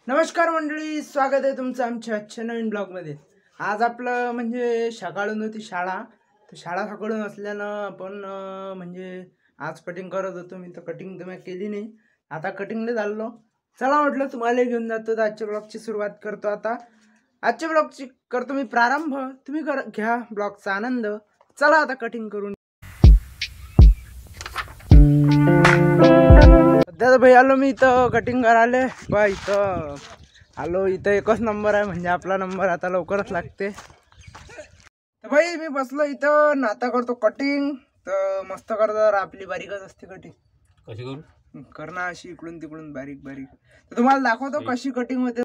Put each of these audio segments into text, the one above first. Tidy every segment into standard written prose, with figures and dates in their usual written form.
नमस्कार मंडळी, स्वागत आहे तुमचं आमच्या आजच्या नवीन ब्लॉगमध्ये। आज आपलं म्हणजे सकाळून होती शाळा, तर शाळा सकाळून असल्यानं आपण म्हणजे आज कटिंग करत होतो। मी तर कटिंग तर केली नाही, आता कटिंगला चाललो। चला म्हटलं तुम्हाला घेऊन जातो, तर आजच्या ब्लॉगची सुरुवात करतो। आता आजच्या ब्लॉगची करतो मी प्रारंभ, तुम्ही घ्या ब्लॉगचा आनंद। चला आता कटिंग करून सध्या भाई आलो मी इथं कटिंग करायला। बा इथं आलो, इथं एकच नंबर आहे, म्हणजे आपला नंबर आता लवकरच लागते। तर भाई मी बसलो इथं, आता करतो कटिंग। तर मस्त करतो, आपली बारीकच असते कटिंग। कशी करू करणार अशी इकडून तिकडून बारीक बारीक। तर तुम्हाला दाखवतो कशी कटिंग होते।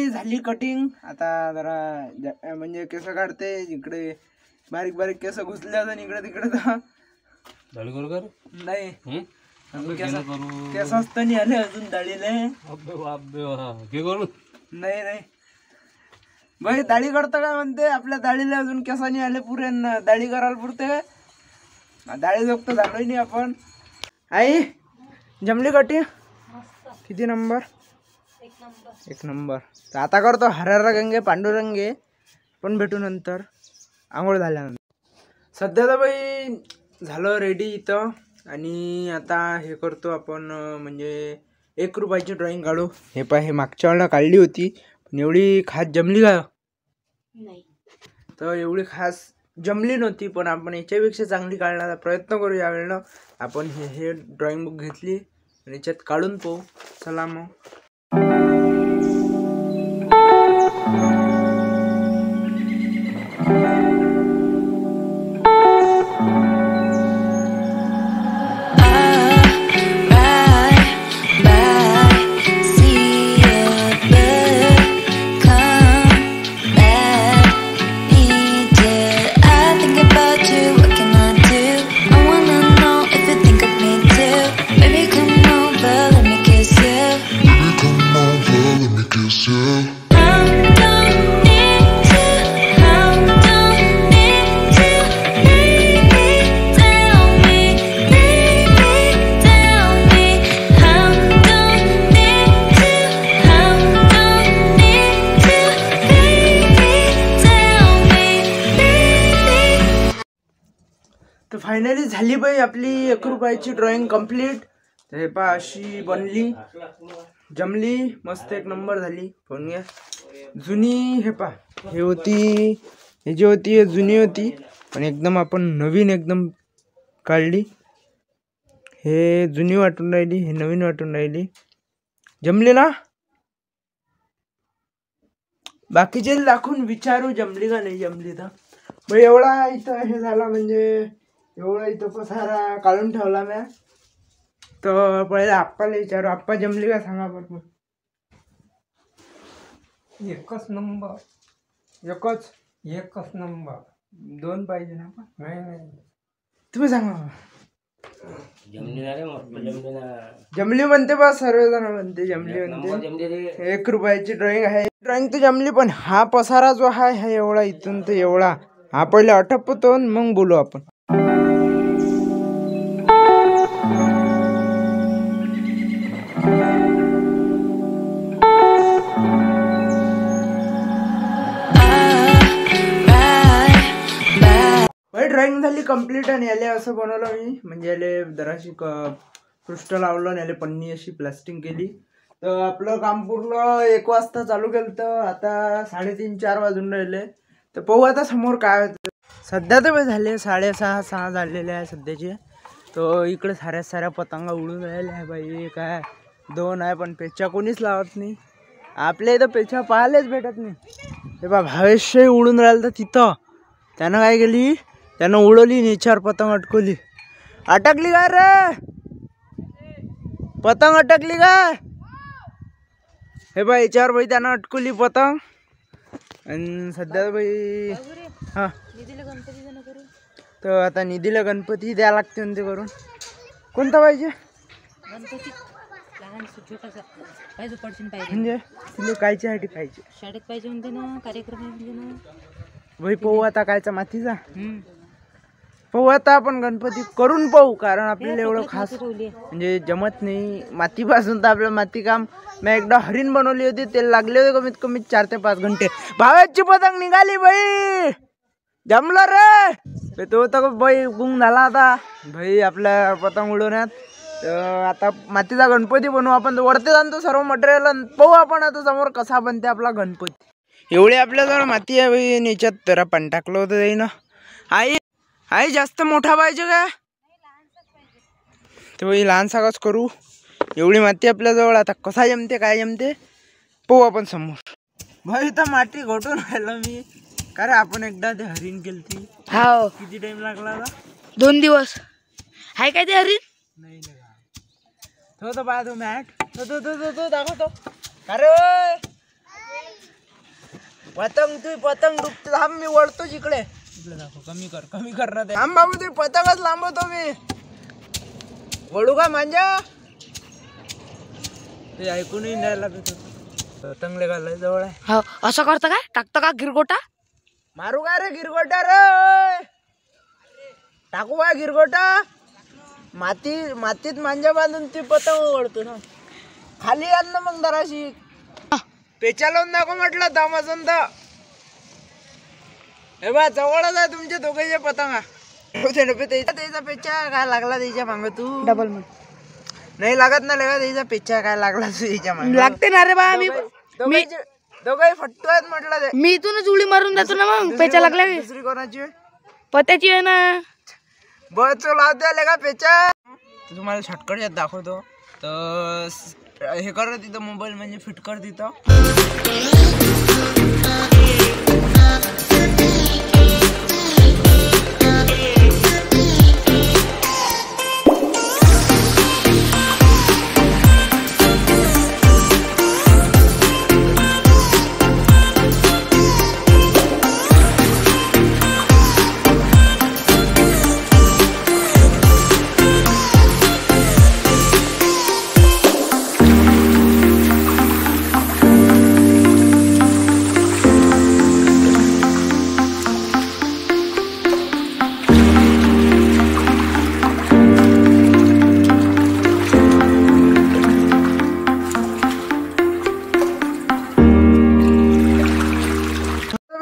झाली कटिंग, आता जरा म्हणजे केस काढते। इकडे बारीक बारीक केस घुसले अजून इकडे तिकडे, दाढी करू कर नाही अजून केस असताना आले अजून दाढीले। नाही नाही भाई, दाढी करतं काय म्हणते, आपल्या दाढीला अजून केसानी आले पुरे, दाढी करायला पुरते। दाढी जोगत झालोय नाही आपण। आई जमली कटिंग? किती नंबर? एक नंबर। तर आता करतो हरा गंगे पांडुरंगे, पण भेटू नंतर आंघोळ झाल्यानंतर। सध्या तर बाई झालं रेडी इथं, आणि आता हे करतो आपण म्हणजे 1 रुपयाची ड्रॉइंग काढू। हे हे मागच्या वेळेला काढली होती, पण एवढी खास जमली का नाही? तर एवढी खास जमली नव्हती, पण आपण याच्यापेक्षा चांगली काढण्याचा प्रयत्न करू यावेळेला। आपण हे ड्रॉइंग बुक घेतली आणि याच्यात काढून पाहू। चला मग। तर फायनली झाली बाई आपली 1 रुपयाची ड्रॉइंग कंप्लीट। तर हे पहा अशी बनली, जमली मस्त, 1 नंबर झाली। पण जुनी हे पहा हे होती, हे जी होती हे जुनी होती, पण एकदम आपण नवीन एकदम काढली। हे जुनी वाटून राहिली, हे नवीन वाटून राहिली। जमली ना? बाकीचे दाखवून विचारू जमली का नाही जमली। तर मग एवढा इथं हे झाला, म्हणजे एवढा इथं पसारा काढून ठेवला म्या। तर पहिले आप्पाला विचारू, आप्पा जमली का सांगा बरं। एकच नंबर, एकच नंबर। 2 पाहिजे ना? नाही तुम्ही सांगा। जमली म्हणते बा, सर्वजण म्हणते जमली म्हणते। 1 रुपयाची ड्रॉइंग आहे, ड्रॉइंग तर जमली, पण हा पसारा जो आहे हा एवढा इथून तर एवढा, हा पहिले अटपतो मग बोलू आपण। ड्रॉइंग झाली कंप्लीट, आणि याले असं बनवलं मी, म्हणजे याले जराशी पृष्ठ लावलं आणि याले पन्नी अशी प्लास्टिंग केली। तर आपलं काम पूर्ण 1 वाजता चालू केलं, तर आता 3:30-4 वाजून राहिले। तर पाहू आता समोर काय होतं। सध्या तर झाले 6:30-6 झालेले आहे सध्याचे। तो इकडे साऱ्या पतंगा उडून राहिल्या आहे बाई। काय 2 आहे, पण पेचा कोणीच लावत नाही। आपल्या इथं पेचा पाहायलाच भेटत नाही। हे बा भावेश उडून राहिलं, तर तिथं त्यानं काय केली, त्यानं उडवली, 4 पतंग अटकवली। अटकली काय रे? पतंग अटकली का? हे बाई याच्यावर बाई त्यानं अटकवली पतंग. आणि सध्या बाई हा तर आता निधीला गणपती द्या लागते म्हणते करून. कोणता पाहिजे म्हणजे तुला कायच्यासाठी पाहिजे? शाळेत पाहिजे म्हणते ना, कार्यक्रम आहे म्हणते ना. भाई पाहू आता कायचा मातीचा पाहू आता आपण गणपती करून पाहू. कारण आपल्याला एवढं खास म्हणजे जमत नाही मातीपासून. तर आपलं माती काम मी एकदा हरिण बनवली होती, ते लागले होते कमीत कमी 4 ते 5 घंटे. भावाची पतंग निघाली बाई, जमलं रे. तो तर बाई गुंग झाला आता भाई आपल्या पतंग उडवण्यात. आता मातीचा गणपती बनवू आपण. वरती जाणतो सर्व मटेरियल पाहू आपण आता समोर कसा बनते आपला गणपती. एवढी आपल्याजवळ माती आहे बाई. याच्यात जरा पाणी टाकलं होतं जाई ना. आई जास्त मोठा पाहिजे का? तर बाई लहान सागाच करू. एवढी माती आपल्याजवळ. आता कसा जमते काय जमते पाहू आपण समोर. भाई तर माती घोटून राहिलो मी. कारण आपण एकदा ते हरिण केलती. हाव किती टाइम लागला आता? 2 दिवस. हाय काय ते हरिण? नाही तो पाहा तो मॅट तो दाखवतो. अरे पतंग तू पतंग डुबते. थांब मी वळतो जिकडे. इकडे दाखव. कमी कर ना ते. थांब बाबू तू पतंगच लांबवतो मी. वळू का मांजा? ते ऐकूनही नाही लागत होतं. पतंग घालाय जवळ आहे. हो असं करतं काय? टाकतं का गिरगोटा? मारू का रे गिरगोटा रे? टाकू का गिरगोटा? मातीत मांजा बांधून ती पतंग ओढतो ना. खाली आण ना मग दराशी. पेचा लावून दाखव म्हटलं दामासून तर. हे बा जवळच आहे तुमच्या दोघांच्या पतंगा. त्याचा पेचा काय लागला त्याच्या मांग तू? डबल मग नाही लागत ना लेगा. त्याचा पेचा काय लागला तू त्याच्या मांग? लागते ना रे बा. दोघाही फट्टू आहेत म्हटलं ते. मी इथूनच उडी मारून जातो ना मग. पेचा लागला की. दुसरी कोणाची? पत्याची आहे ना. बस लावते लेगा पेचा. तुम्हाला शॉर्टकट यात दाखवतो. तर हे कर तिथं मोबाईल म्हणजे फिट कर तिथं.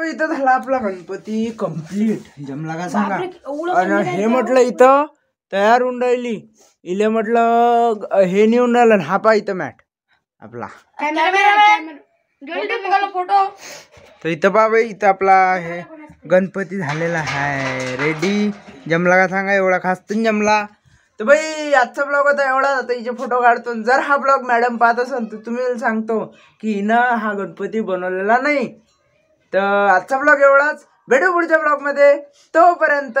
इथं झाला आपला गणपती कम्प्लीट. जमला का सांगा? आणि हे म्हटलं इथं तयार होऊन राहिली. इले म्हटलं हे नेऊन राहिलं. हा पा इथं मॅट आपला. फोटो तर इथं पा बाई इथं आपला हे गणपती झालेला आहे रेडी. जमला का सांगा? एवढा खास तर जमला. तर बाई आजचा ब्लॉग होता एवढा. आता हिचे फोटो काढतो. जर हा ब्लॉग मॅडम पाहत असेल तर तुम्ही सांगतो की हिनं हा गणपती बनवलेला नाही. तर आजचा ब्लॉग एवढाच. भेटू पुढच्या ब्लॉग मध्ये. तोपर्यंत